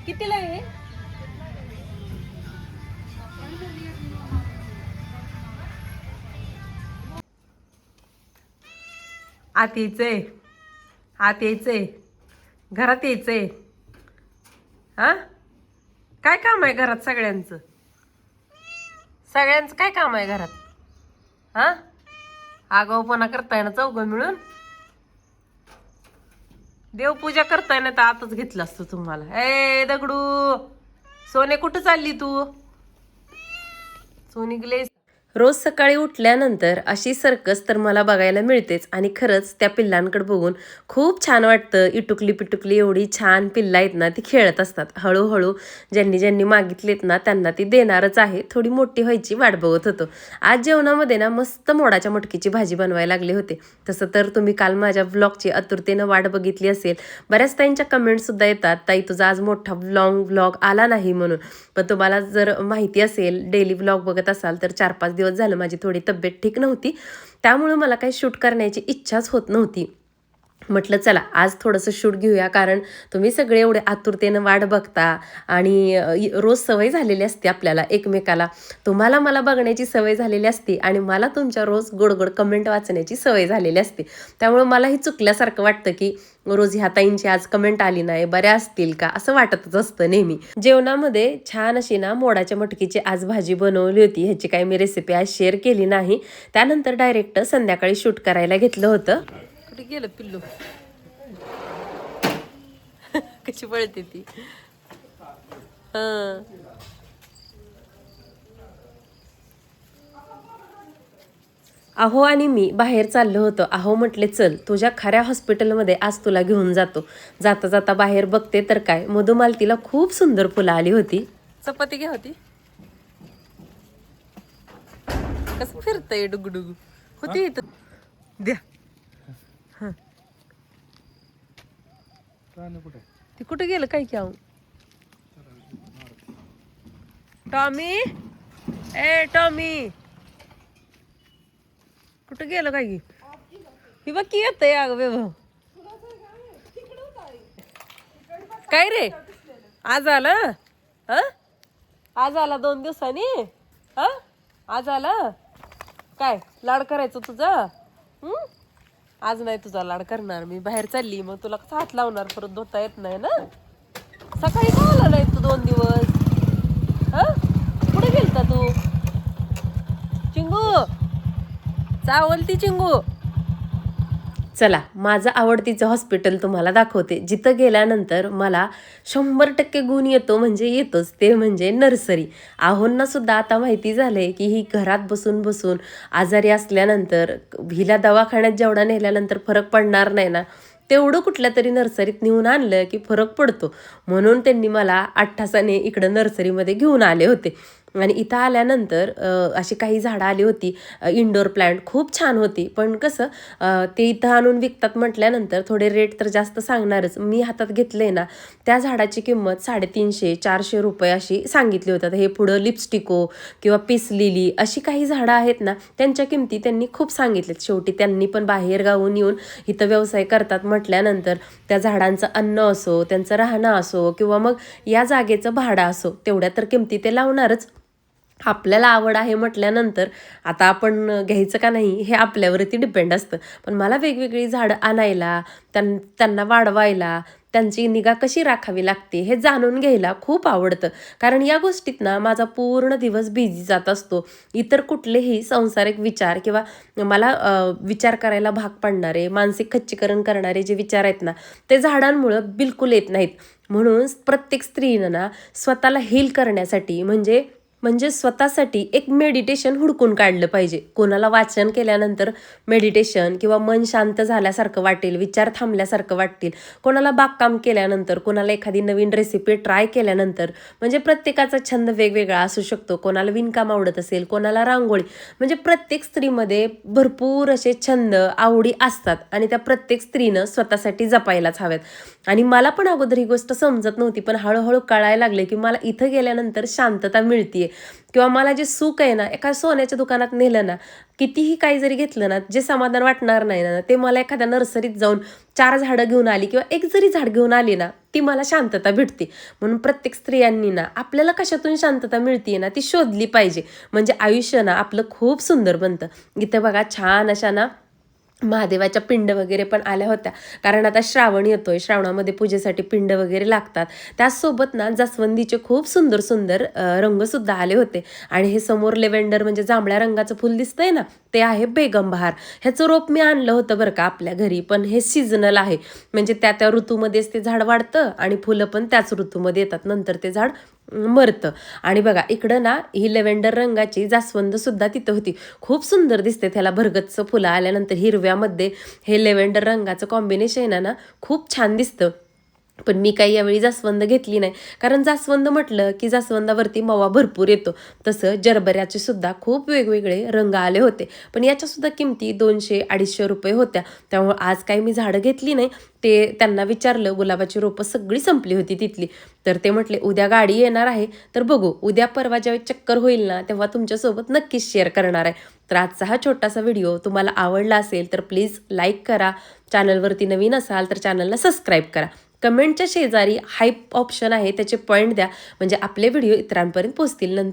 कितीला आहे? आत यायचंय, आत यायचंय, घरात यायचंय. हा, काय काम आहे घरात सगळ्यांचं? सगळ्यांचं काय काम आहे घरात? हा, आगाऊपणा करताय ना चौघं मिळून. देवपूजा करताय ना तर आतच घेतलं असतं तुम्हाला. ए दगडू, सोने कुठं चालली तू? सोनी गेले. रोज सकाळी उठल्यानंतर अशी सर्कस तर मला बघायला मिळतेच आणि खरंच त्या पिल्लांकडे बघून खूप छान वाटतं. इटुकली पिटुकली एवढी छान पिल्ला आहेत ना, ती खेळत असतात. हळूहळू ज्यांनी ज्यांनी मागितलेत ना त्यांना ती देणारच आहे. थोडी मोठी व्हायची वाट बघत होतो. आज जेवणामध्ये ना मस्त मोडाच्या मटकीची भाजी बनवायला लागले होते. तसं तर तुम्ही काल माझ्या व्लॉगची आतुरतेनं वाट बघितली असेल. बऱ्याच ताईंच्या कमेंटसुद्धा येतात, ताई तुझा आज मोठा व्लॉग आला नाही म्हणून. पण तुम्हाला जर माहिती असेल, डेली व्लॉग बघत असाल तर 4-5 दिवस झालं माझी थोडी तब्येत ठीक नव्हती, त्यामुळे मला काही शूट करण्याची इच्छाच होत नव्हती. म्हटलं चला आज थोडंसं शूट घेऊया, कारण तुम्ही सगळे एवढे आतुरतेनं वाट बघता आणि रोज सवय झालेली असते आपल्याला एकमेकाला. तुम्हाला मला बघण्याची सवय झालेली असते आणि मला तुमच्या रोज गोड कमेंट वाचण्याची सवय झालेली असते. त्यामुळे मलाही चुकल्यासारखं वाटतं की रोज ह्या ताईंची आज कमेंट आली नाही, बऱ्या असतील का असं वाटतच असतं नेहमी. जेवणामध्ये छान अशी ना मोडाच्या मटकीची आज भाजी बनवली होती. ह्याची काही मी रेसिपी आज शेअर केली नाही. त्यानंतर डायरेक्ट संध्याकाळी शूट करायला घेतलं होतं. कुठे गेलं पिल्लू? कशी पळते ती. अहो आणि मी बाहेर चाललो होतो. अहो म्हटले चल तुझ्या खऱ्या हॉस्पिटलमध्ये आज तुला घेऊन जातो. जाता जाता बाहेर बघते तर काय, मधुमालतीला खूप सुंदर फुलं आली होती. चपाती घ्या होती. कसं फिरतंय डुगडुगू होती इथं. द्या. ती कुठे गेलं काय की? टॉमी, ए टॉमी कुठं गेलं काय की? ही बघ की येतंय अगं वैभव. काय रे आज आलं? हा, आज आला 2 दिवसांनी. हा, आज आला काय लाड करायचं तुझं? आज नाही तुझा लाड करणार मी. बाहेर चालली मग तुला कसा हात लावणार, परत धुता येत नाही ना. सकाळी का आला नाही तू 2 दिवस? हा, कुठे गेलता तू? चिंगू चावलती चिंगू. चला माझं आवडतीचं हॉस्पिटल तुम्हाला दाखवते, जिथं गेल्यानंतर मला 100% गुण येतो म्हणजे येतोच, ते म्हणजे नर्सरी. आहोंना सुद्धा आता माहिती झालंय की ही घरात बसून बसून आजारी असल्यानंतर हिला दवाखान्यात जेवढा नेल्यानंतर फरक पडणार नाही ना, तेवढं कुठल्या तरी नर्सरीत नेऊन आणलं की फरक पडतो. म्हणून त्यांनी मला 8 तासाने इकडं नर्सरीमध्ये घेऊन आले होते. आणि इथं आल्यानंतर अशी काही झाडं आली होती. इंडोर प्लांट खूप छान होती. पण कसं ते इथं आणून विकतात म्हटल्यानंतर थोडे रेट तर जास्त सांगणारच. मी हातात घेतले ना त्या झाडाची किंमत 350-400 रुपये अशी सांगितली होती. हे पुढं लिपस्टिको किंवा पीस लिली अशी काही झाडं आहेत ना, त्यांच्या किमती त्यांनी खूप सांगितलेत. शेवटी त्यांनी पण बाहेर गावून येऊन इथं व्यवसाय करतात म्हटल्यानंतर त्या झाडांचं अन्न असो, त्यांचं राहणं असो किंवा मग या जागेचं भाडं असो, तेवढ्या तर किमती ते लावणारच. आपल्याला आवड आहे म्हटल्यानंतर आता आपण घ्यायचं का नाही हे आपल्यावरती डिपेंड असतं. पण मला वेगवेगळी झाडं आणायला, त्यांना वाढवायला, त्यांची निगा कशी राखावी लागते हे जाणून घ्यायला खूप आवडतं. कारण या गोष्टीत ना माझा पूर्ण दिवस बिझी जात असतो. इतर कुठलेही सांसारिक विचार किंवा मला विचार करायला भाग पाडणारे, मानसिक खच्चीकरण करणारे जे विचार आहेत ना, ते झाडांमुळं बिलकुल येत नाहीत. म्हणून प्रत्येक स्त्रीनं ना स्वतःला हील करण्यासाठी म्हणजे स्वतःसाठी एक मेडिटेशन हुडकून काढलं पाहिजे. कोणाला वाचन केल्यानंतर मेडिटेशन किंवा मन शांत झाल्यासारखं वाटेल, विचार थांबल्यासारखं वाटतील. कोणाला बागकाम केल्यानंतर, कोणाला एखादी नवीन रेसिपी ट्राय केल्यानंतर. म्हणजे प्रत्येकाचा छंद वेगवेगळा असू शकतो. कोणाला विणकाम आवडत असेल, कोणाला रांगोळी. म्हणजे प्रत्येक स्त्रीमध्ये भरपूर असे छंद, आवडी असतात आणि त्या प्रत्येक स्त्रीनं स्वतःसाठी जपायलाच हव्यात. आणि मला पण अगोदर ही गोष्ट समजत नव्हती, पण हळूहळू कळायला लागले की मला इथं गेल्यानंतर शांतता मिळतीये किंवा मला जे सुख आहे ना, एका सोन्याच्या दुकानात नेलं ना, कितीही काही जरी घेतलं ना, जे समाधान वाटणार नाही ना, ते मला एखाद्या नर्सरीत जाऊन 4 झाडं घेऊन आली किंवा एक जरी झाड घेऊन आली ना, ती मला शांतता भेटते. म्हणून प्रत्येक स्त्रियांनी ना, आपल्याला कशातून शांतता मिळते ना, ती शोधली पाहिजे. म्हणजे आयुष्य ना आपलं खूप सुंदर बनतं. इथं बघा छान अशा ना महादेवाच्या पिंड वगैरे पण आल्या होत्या, कारण आता श्रावण येतोय, श्रावणामध्ये पूजेसाठी पिंड वगैरे लागतात. त्याचसोबत ना जास्वंदीचे खूप सुंदर सुंदर रंगसुद्धा आले होते. आणि हे समोर लेव्हेंडर म्हणजे जांभळ्या रंगाचं फुल दिसतंय ना, ते आहे बेगमबहार. ह्याचं रोप मी आणलं होतं बरं का आपल्या घरी, पण हे सीझनल आहे. म्हणजे त्या त्या ऋतूमध्येच ते झाड वाढतं आणि फुलं पण त्याच ऋतूमध्ये येतात, नंतर ते झाड मरतं. आणि बघा इकडं ना ही लेव्हेंडर रंगाची जास्वंद सुद्धा तिथं होती. खूप सुंदर दिसते, त्याला भरगच्च फुलं आल्यानंतर हिरव्यामध्ये हे लेव्हेंडर रंगाचं कॉम्बिनेशन आहे ना, खूप छान दिसतं. पण मी काही यावेळी जास्वंद घेतली नाही, कारण जास्वंद म्हटलं की जास्वंदावरती मवा भरपूर येतो. तसं जरबऱ्याचे सुद्धा खूप वेगवेगळे रंग आले होते, पण याच्या सुद्धा किमती 200-250 रुपये होत्या. त्यामुळे आज काही मी झाडं घेतली नाही. ते त्यांना विचारलं, गुलाबाची रोपं सगळी संपली होती तिथली. तर ते म्हटले उद्या गाडी येणार आहे, तर बघू उद्या परवा ज्यावेळी चक्कर होईल ना, तेव्हा तुमच्यासोबत नक्कीच शेअर करणार आहे. तर आजचा हा छोटासा व्हिडिओ तुम्हाला आवडला असेल तर प्लीज लाईक करा. चॅनलवरती नवीन असाल तर चॅनलला सबस्क्राईब करा. कमेंटच्या शेजारी हाईप ऑप्शन आहे, त्याचे पॉईंट द्या, म्हणजे आपले व्हिडिओ इतरांपर्यंत पोहोचतील. नंतर